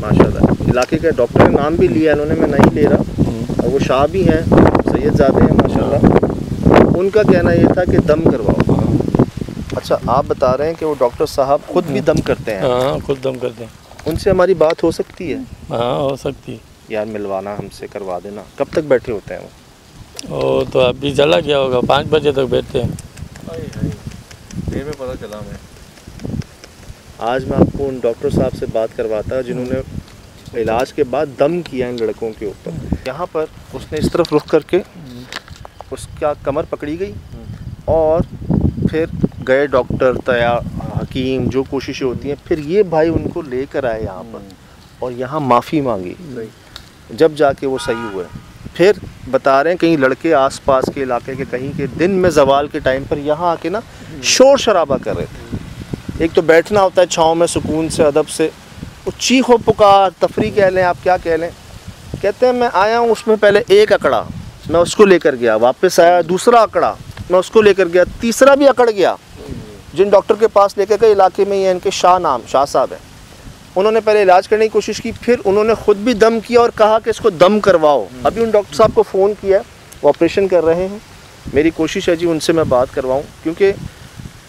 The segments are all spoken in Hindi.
माशाल्लाह। इलाके के डॉक्टर ने नाम भी लिया इन्होंने, मैं नहीं ले रहा, और वो शाह भी हैं, सैयदजादे हैं माशाल्लाह। उनका कहना ये था कि दम करवाओ। अच्छा, आप बता रहे हैं कि वो डॉक्टर साहब खुद भी दम करते हैं? हाँ, खुद दम करते हैं। उनसे हमारी बात हो सकती है? हाँ, हो सकती है यार, मिलवाना हमसे, करवा देना। कब तक बैठे होते हैं वो तो अभी चला गया होगा, 5 बजे तक बैठते हैं। देर में पता चला मैं। आज मैं आपको उन डॉक्टर साहब से बात करवाता जिन्होंने इलाज के बाद दम किया इन लड़कों के ऊपर। यहाँ पर उसने इस तरफ रुख करके उसका कमर पकड़ी गई और फिर गए डॉक्टर, तया, हकीम, जो कोशिशें होती हैं, फिर ये भाई उनको लेकर आए यहाँ पर और यहाँ माफ़ी मांगी, जब जाके वो सही हुए। फिर बता रहे हैं कहीं लड़के आसपास के इलाके के कहीं के दिन में ज़वाल के टाइम पर यहाँ आके ना शोर शराबा कर रहे थे। एक तो बैठना होता है छाँव में सुकून से, अदब से, वो चीखो पुकार, तफरी कह लें आप, क्या कह लें। कहते हैं मैं आया हूँ, उसमें पहले एक अकड़ा, मैं उसको लेकर गया, वापस आया दूसरा अकड़ा, मैं उसको लेकर गया, तीसरा भी अकड़ गया। जिन डॉक्टर के पास लेकर गए इलाके में, ये इनके शाह नाम, शाह साहब है, उन्होंने पहले इलाज करने की कोशिश की, फिर उन्होंने ख़ुद भी दम किया और कहा कि इसको दम करवाओ। अभी उन डॉक्टर साहब को फ़ोन किया, वो ऑपरेशन कर रहे हैं। मेरी कोशिश है जी उनसे मैं बात करवाऊँ, क्योंकि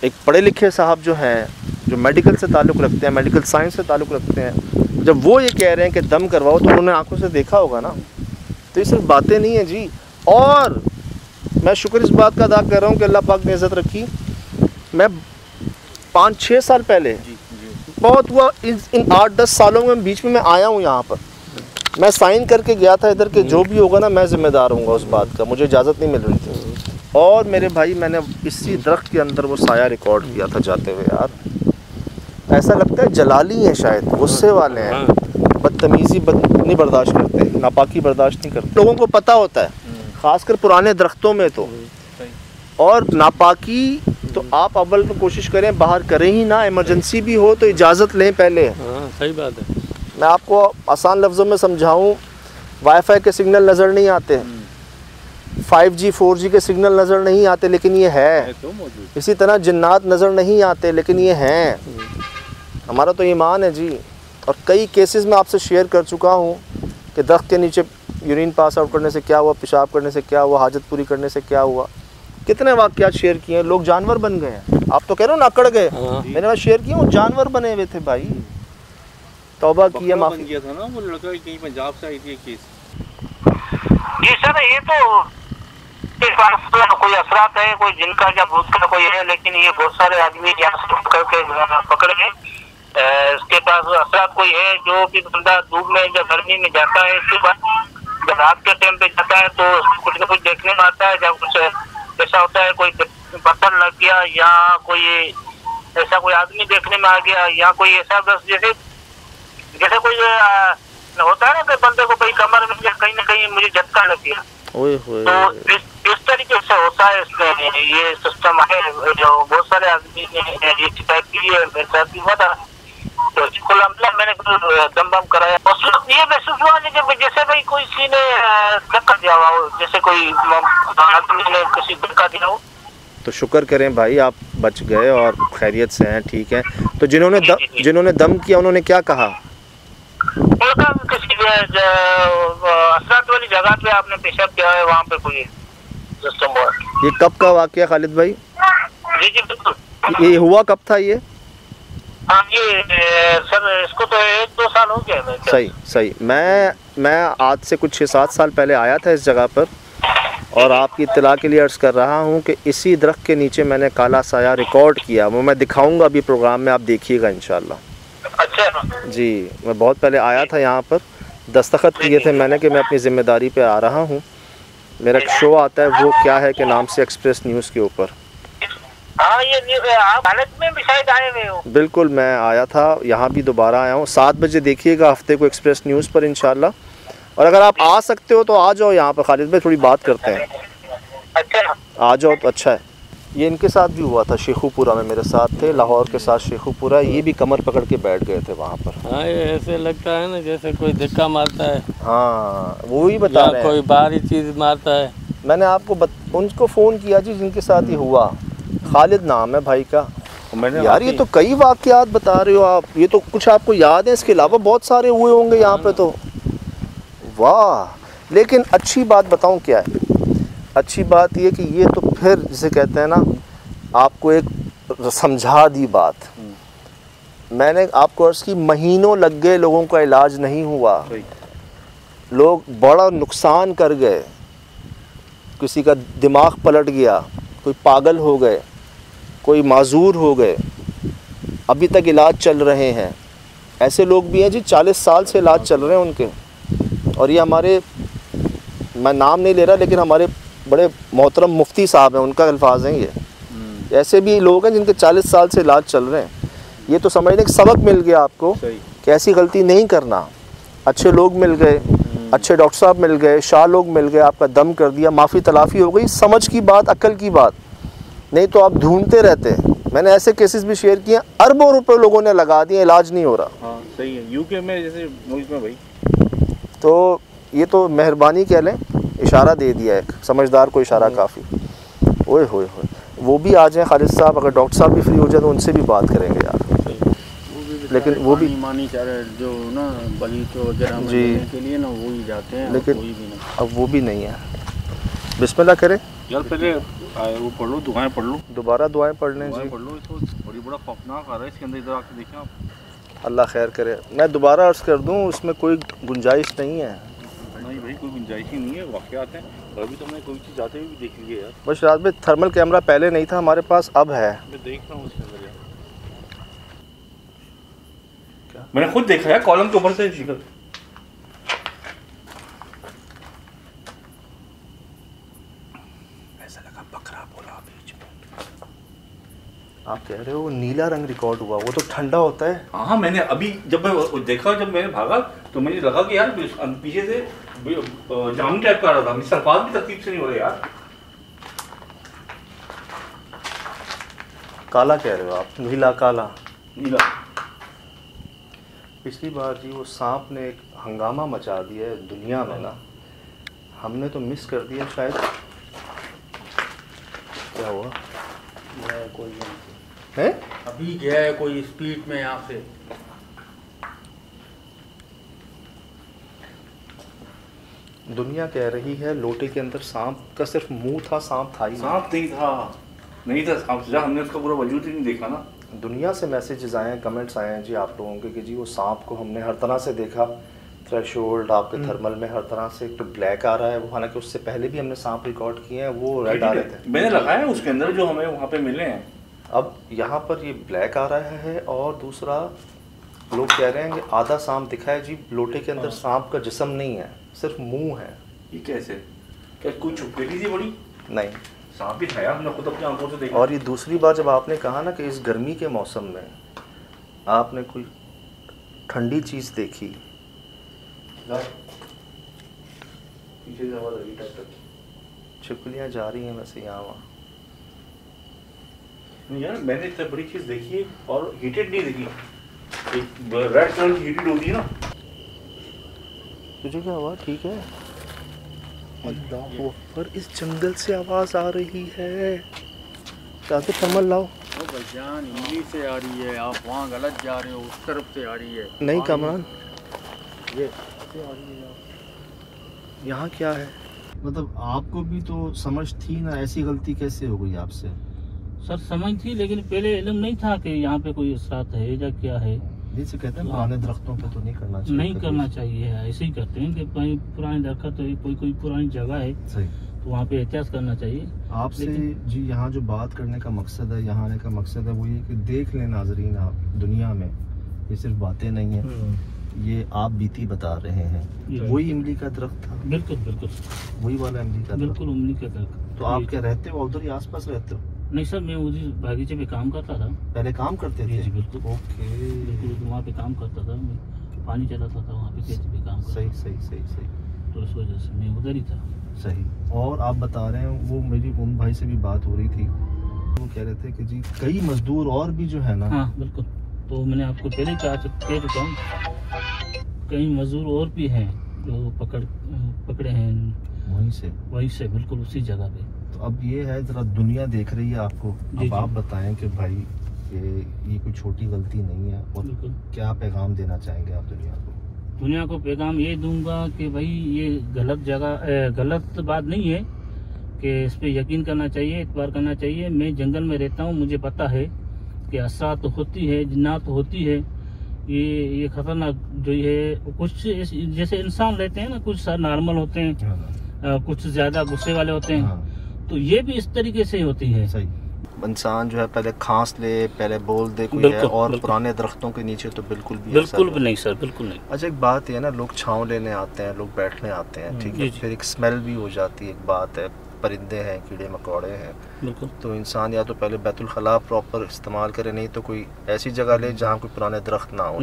एक पढ़े लिखे साहब जो हैं, जो मेडिकल से ताल्लुक़ रखते हैं, मेडिकल साइंस से ताल्लुक़ रखते हैं, जब वो ये कह रहे हैं कि दम करवाओ, तो उन्होंने आंखों से देखा होगा ना। तो ये सिर्फ बातें नहीं हैं जी। और मैं शुक्र इस बात का अदा कर रहा हूँ कि अल्लाह पाक ने इज़्ज़त रखी। मैं 5-6 साल पहले बहुत हुआ, इन 8-10 सालों में बीच में मैं आया हूँ यहाँ पर, मैं साइन करके गया था इधर के जो भी होगा ना मैं ज़िम्मेदार हूँगा उस बात का, मुझे इजाज़त नहीं मिल रही थी। और मेरे भाई, मैंने इसी दरख्त के अंदर वो साया रिकॉर्ड किया था जाते हुए। यार ऐसा लगता है जलाली हैं, शायद गुस्से वाले हैं, बदतमीज़ी नहीं बर्दाश्त करते, नापाकी बर्दाश्त नहीं करते। लोगों को पता होता है, ख़ासकर पुराने दरख्तों में तो। और नापाकी तो आप अव्वल तो कोशिश करें बाहर करें ही ना, इमरजेंसी भी हो तो इजाज़त लें पहले। हाँ, सही बात है। मैं आपको आसान लफ्ज़ों में समझाऊं, वाईफाई के सिग्नल नज़र नहीं आते, 5G 4G के सिग्नल नज़र नहीं आते, लेकिन ये है। इसी तरह जिन्नात नज़र नहीं आते, लेकिन ये हैं। हमारा तो ईमान है जी। और कई केसेस में आपसे शेयर कर चुका हूँ कि दरख्त के नीचे यूरिन पास आउट करने से क्या हुआ, पेशाब करने से क्या हुआ, हाजत पूरी करने से क्या हुआ। कितने वाक़यात शेयर किए हैं, लोग जानवर बन गए हैं। आप तो कह रहे हो ना अकड़ गए, मैंने बात शेयर की, वो जानवर बने हुए थे भाई। तौबा किया, माफ़ी किया था ना वो लड़का, कहीं पंजाब से आई थी केस। जी सर, ये तो कोई असरात है, कोई जिनका या भूत का कोई है, लेकिन ये बहुत सारे आदमी यहाँ से पकड़े हैं। इसके पास असरात कोई है, जो कि बंदा धूप में जब गर्मी में जाता है, इसके बाद जब रात के टाइम पे जाता है तो कुछ न कुछ देखने में आता है। जब कुछ ऐसा होता है, कोई पत्थर लग गया या कोई ऐसा कोई आदमी देखने में आ गया, या कोई ऐसा बस जैसे कोई होता है ना कि बंदे को कोई कमर में कहीं ना कहीं मुझे झटका लग गया, तो इस तरीके से होता है। इसमें ये सिस्टम है, जो बहुत सारे आदमी ने ये शिकायत की है, मेरे साथ भी हुआ था। तो मैंने दम बम कराया, ये महसूस हुआ कि जैसे भाई कोई किसी ने धक्का दिया हो, जैसे कोई आदमी ने किसी धक्का दिया हो। तो शुक्र करें भाई, आप बच गए और खैरियत से हैं, ठीक है। तो जिन्होंने दम किया उन्होंने क्या कहा? उनका किसी असरात वाली जगह पे आपने पेशाब किया है, वहाँ पे कोई सिस्टम हुआ। ये कब का वाकया खालिद भाई? जी जी बिल्कुल। ये हुआ कब था ये? हाँ ये सर, इसको तो 1-2 साल हो गया। सही। मैं आज से कुछ 6-7 साल पहले आया था इस जगह पर, और आपकी इत्तला के लिए अर्ज़ कर रहा हूँ कि इसी दरख्त के नीचे मैंने काला साया रिकॉर्ड किया। वो मैं दिखाऊंगा अभी प्रोग्राम में, आप देखिएगा इंशाल्लाह। अच्छा जी, मैं बहुत पहले आया था यहाँ पर, दस्तखत किए थे मैंने कि मैं अपनी ज़िम्मेदारी पे आ रहा हूँ। मेरा एक शो आता है, वो क्या है के नाम से, एक्सप्रेस न्यूज़ के ऊपर। हाँ, ये आप हालत में भी शायद आए हुए हो। बिल्कुल, मैं आया था, यहाँ भी दोबारा आया हूँ। 7 बजे देखिएगा हफ्ते को एक्सप्रेस न्यूज़ पर इंशाल्लाह। और अगर आप आ सकते हो तो आ जाओ यहाँ पर, खालिद भाई थोड़ी बात करते हैं। अच्छा, आ जाओ तो अच्छा है। ये इनके साथ भी हुआ था, शेखुपुरा में मेरे साथ थे, लाहौर के साथ शेखुपुरा। ये भी कमर पकड़ के बैठ गए थे वहाँ पर। हाँ, ये ऐसे लगता है ना जैसे कोई धक्का मारता है। हाँ, वो ही बता रहे हैं, कोई बाहरी चीज़ मारता है। मैंने आपको उनको फ़ोन किया जी जिनके साथ ही हुआ, खालिद नाम है भाई का। यार ये तो कई वाकयात बता रहे हो आप, ये तो कुछ आपको याद है, इसके अलावा बहुत सारे हुए होंगे यहाँ पे तो। वाह, लेकिन अच्छी बात बताऊँ क्या है, अच्छी बात ये कि ये तो फिर जिसे कहते हैं ना, आपको एक समझा दी बात। मैंने आपको अर्ज़ की महीनों लग गए, लोगों का इलाज नहीं हुआ, लोग बड़ा नुकसान कर गए, किसी का दिमाग पलट गया, कोई पागल हो गए, कोई माजूर हो गए, अभी तक इलाज चल रहे हैं। ऐसे लोग भी हैं जी 40 साल से इलाज चल रहे हैं उनके, और ये हमारे, मैं नाम नहीं ले रहा, लेकिन हमारे बड़े मोहतरम मुफ्ती साहब हैं, उनका अल्फाज हैं ये। ऐसे भी लोग हैं जिनके 40 साल से इलाज चल रहे हैं। ये तो समझने का सबक मिल गया आपको कि ऐसी गलती नहीं करना। अच्छे लोग मिल गए, अच्छे डॉक्टर साहब मिल गए, शाह लोग मिल गए, आपका दम कर दिया, माफ़ी तलाफ़ी हो गई, समझ की बात, अक्ल की बात। नहीं तो आप ढूंढते रहते। मैंने ऐसे केसेस भी शेयर किए, अरबों रुपए लोगों ने लगा दिए, इलाज नहीं हो रहा। हाँ सही है, यूके में जैसे मुल्क में भाई। तो ये तो मेहरबानी कह लें, इशारा दे दिया एक समझदार को, इशारा काफ़ी। ओए होए होए, वो भी आ जाएं खालिद साहब, अगर डॉक्टर साहब भी फ्री हो जाए तो उनसे भी बात करेंगे यार। लेकिन वो भी मानी जो ना बगीचे वगैरह में जी के लिए ना वो ही जाते हैं, लेकिन कोई भी नहीं। अब वो भी नहीं है। बिस्मिल्लाह करें यार, पहले वो पढ़ लो, दुआएं पढ़ लो, दोबारा दुआएं पढ़ लें जी। पढ़ लो। इसको बड़ी बड़ा खौफनाक आ रहा है इसके अंदर, इधर आके देखें आप। अल्लाह खैर करे। मैं दोबारा अर्ज़ कर दूं, उसमें कोई गुंजाइश नहीं है। नहीं भाई, कोई गुंजाइश ही नहीं है, वाकयात हैं। और अभी तो मैं कोई चीज़ जाते हुए भी देख ली है यार। बस रात में थर्मल कैमरा पहले नहीं था हमारे पास, अब है। मैं देख रहा हूँ उसके अंदर यार, मैंने खुद देखा है कॉलम के ऊपर से शिकल। ऐसा लगा बकरा बोला बीच में। आप कह रहे हो नीला रंग रिकॉर्ड हुआ, वो तो ठंडा होता है। हाँ, मैंने अभी जब मैं देखा, जब मैंने भागा तो मुझे लगा कि यार पीछे से जामुन टाइप का आ रहा था, मेरे सल्फात भी तरतीब से नहीं हो रहे यार। काला कह रहे हो आप, नीला काला। नीला। पिछली बार जी वो सांप ने एक हंगामा मचा दिया है दुनिया में ना, हमने तो मिस कर दिया शायद। क्या हुआ कोई है? अभी गया है कोई स्पीड में यहाँ से। दुनिया कह रही है लोटे के अंदर सांप का सिर्फ मुंह था, सांप था ही सांप नहीं था सांप, हमने उसका पूरा वजूद ही नहीं देखा ना। दुनिया से मैसेजेस आए हैं, कमेंट्स आए हैं जी आप लोगों के कि जी वो सांप को हमने हर तरह से देखा, थ्रेशोल्ड आपके थर्मल में हर तरह से, एक तो ब्लैक आ रहा है वो, हालांकि उससे पहले भी हमने सांप रिकॉर्ड किए हैं, वो रेड आ रहे थे, मैंने लगाया उसके अंदर जो हमें वहाँ पे मिले हैं। अब यहाँ पर ये ब्लैक आ रहा है। और दूसरा लोग कह रहे हैं कि आधा सांप दिखा है जी, लोटे के अंदर सांप का जिस्म नहीं है, सिर्फ मुंह है। ये कैसे? क्या कोई छुपकेली थी बड़ी? नहीं, सांप भी था यार, हमने खुद अपनी आंखों से देखा। और ये दूसरी बात जब आपने कहा ना कि इस गर्मी के मौसम में आपने कोई ठंडी चीज़ देखी, पीछे से आवाज आ रही टक टक, छिपकलियाँ जा रही हैं वैसे यहाँ वहाँ। यार मैंने इतनी बड़ी चीज देखी है और हीटेड नहीं देखी। एक रेड कलर की हीटेड होती है ना। तुझे क्या हुआ? ठीक है। अल्लाह पर इस जंगल से आवाज आ रही है। चाहते थर्मल लाओ। जान इंग्लिश से आ रही है, आप वहाँ गलत जा रहे हो, उस तरफ से आ रही है। नहीं कामरान, ये यहाँ क्या है? मतलब आपको भी तो समझ थी ना, ऐसी गलती कैसे हो गई आपसे? सर समझ थी, लेकिन पहले इल्म नहीं था कि यहाँ पे कोई असरात है या क्या है। जैसे कहते हैं पुराने दरख्तों पे तो नहीं करना चाहिए। नहीं करना चाहिए, ऐसे ही करते हैं कि भाई पुराने दरख्त है, कोई पुरानी जगह है सही, तो वहाँ पे एहतियात करना चाहिए। आपसे जी यहाँ जो बात करने का मकसद है, यहाँ आने का मकसद है वो ये कि देख लें नाजरीन, आप दुनिया में ये सिर्फ बातें नहीं है, ये आप बीती बता रहे हैं। वही इमली का दरख्त था? बिल्कुल बिल्कुल वही वाला इमली का? बिल्कुल इमली का दरख्त। तो आप क्या रहते हो उधर ही आसपास रहते हो? नहीं सर, मैं उसी बागीचे पे काम करता था। पहले काम करते थे? जी बिल्कुल। ओके, बिल्कुल वहाँ पे काम करता था मैं, पानी चलाता था वहाँ पे, खेती पे काम करता सही था। सही सही सही, तो इस वजह से मैं उधर ही था। सही। और आप बता रहे हैं, वो मेरी उन भाई से भी बात हो रही थी, वो कह रहे थे कि जी कई मजदूर और भी जो है ना। हाँ बिल्कुल, तो मैंने आपको पहले कह चुका हूँ, कई मजदूर और भी हैं जो पकड़े हैं वहीं से बिल्कुल उसी जगह पे। तो अब ये है, जरा दुनिया देख रही है आपको, अब आप बताएं कि भाई कि ये कोई छोटी गलती नहीं है, और बिल्कुल। क्या पैगाम देना चाहेंगे आप दुनिया को? दुनिया को पैगाम ये दूंगा कि भाई ये गलत जगह, गलत बात नहीं है कि इस पे यकीन करना चाहिए, इतबार करना चाहिए। मैं जंगल में रहता हूँ, मुझे पता है कि असरात तो होती है, जिन्नात तो होती है। ये खतरनाक जो है, कुछ जैसे इंसान रहते हैं ना, कुछ नॉर्मल होते हैं, कुछ ज्यादा गुस्से वाले होते हैं, तो ये भी इस तरीके से होती है। सही। इंसान जो है पहले खांस ले, पहले बोल दे कोई है, और पुराने दरख्तों के नीचे तो बिल्कुल भी नहीं सर, बिल्कुल नहीं। अच्छा, एक बात है ना, लोग छांव लेने आते हैं, लोग बैठने आते हैं, ठीक है, फिर एक स्मेल भी हो जाती है, एक बात है, परिंदे हैं, कीड़े मकोड़े हैं, बिल्कुल। तो इंसान या तो पहले बैतुल खला प्रॉपर इस्तेमाल करे, नहीं तो कोई ऐसी जगह ले जहाँ कोई पुराने दरख्त ना हो,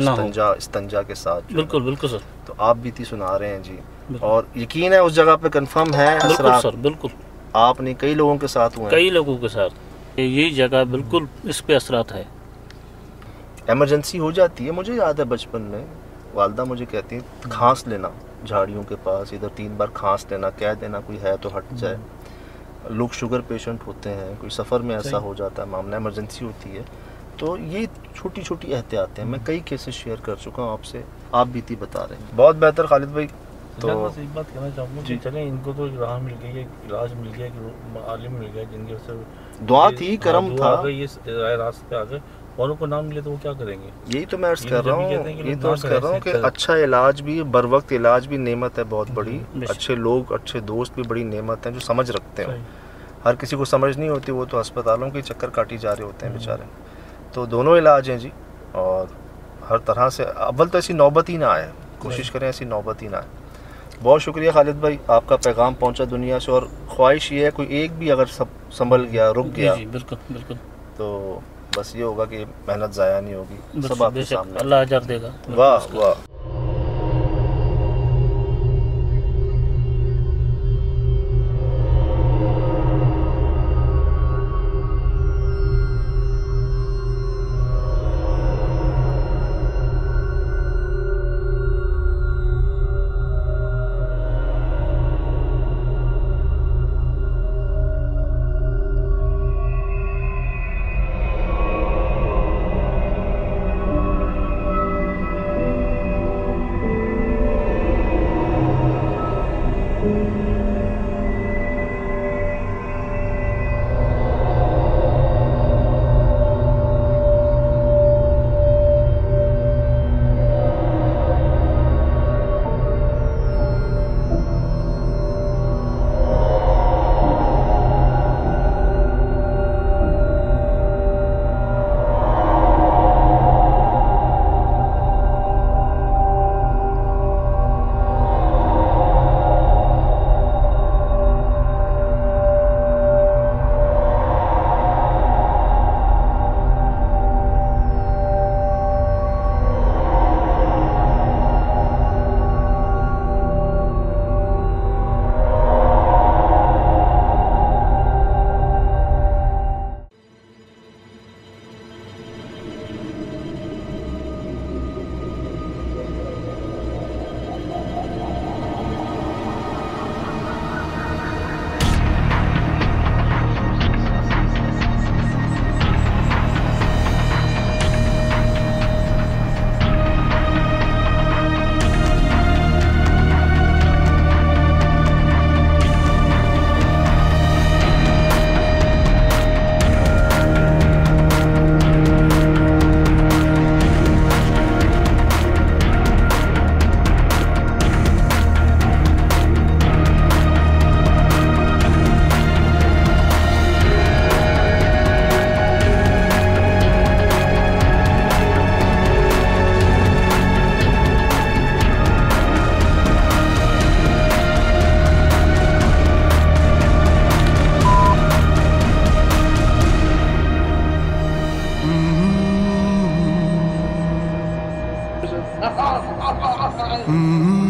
इस्तंजा के साथ। बिल्कुल बिल्कुल सर। तो आप बीती सुना रहे हैं जी, और यकीन है उस जगह पे कंफर्म है बिल्कुल सर, बिल्कुल। आपने कई लोगों के साथ हुए, कई लोगों के साथ यही जगह बिल्कुल इस पे असरात है। इमरजेंसी हो जाती है। मुझे याद है बचपन में वालदा मुझे कहती है खांस लेना झाड़ियों के पास, इधर 3 बार खांस लेना, कह देना कोई है तो हट जाए। लोग शुगर पेशेंट होते हैं, कोई सफ़र में ऐसा हो जाता है, मामला इमरजेंसी होती है, तो ये छोटी छोटी एहतियातें हैं। मैं कई केसेस शेयर कर चुका हूँ आपसे, आप बीती बता रहे हैं। बहुत बेहतर खालिद भाई। तो बस एक बात कहना चाहूँगा कि चलें, इनको तो राह मिल गई है, इलाज मिल गया, आलिम मिल गया, जिनकी वजह से दुआ थी, करम था, ये रास्ते आ गए, और उनको नाम मिले तो वो क्या करेंगे? यही तो मैं अर्ज कर रहा हूँ, यही तो अर्ज कर रहा हूँ कि अच्छा इलाज भी, बर वक्त इलाज भी नेमत है बहुत बड़ी। अच्छे लोग, अच्छे दोस्त भी बड़ी नेमत हैं जो समझ रखते हैं। हर किसी को समझ नहीं होती, वो तो अस्पतालों के चक्कर काटी जा रहे होते हैं बेचारे। तो दोनों इलाज हैं जी, और हर तरह से अव्वल तो ऐसी नौबत ही ना आए, कोशिश करें ऐसी नौबत ही ना आए। बहुत शुक्रिया खालिद भाई, आपका पैगाम पहुंचा दुनिया से, और ख्वाहिश ये है कोई एक भी अगर संभल गया, रुक गया, बिल्कुल बिल्कुल, तो बस ये होगा कि मेहनत ज़ाया नहीं होगी, सब आपके सामने, अल्लाह अजर देगा। वाह वाह। Mm-hmm.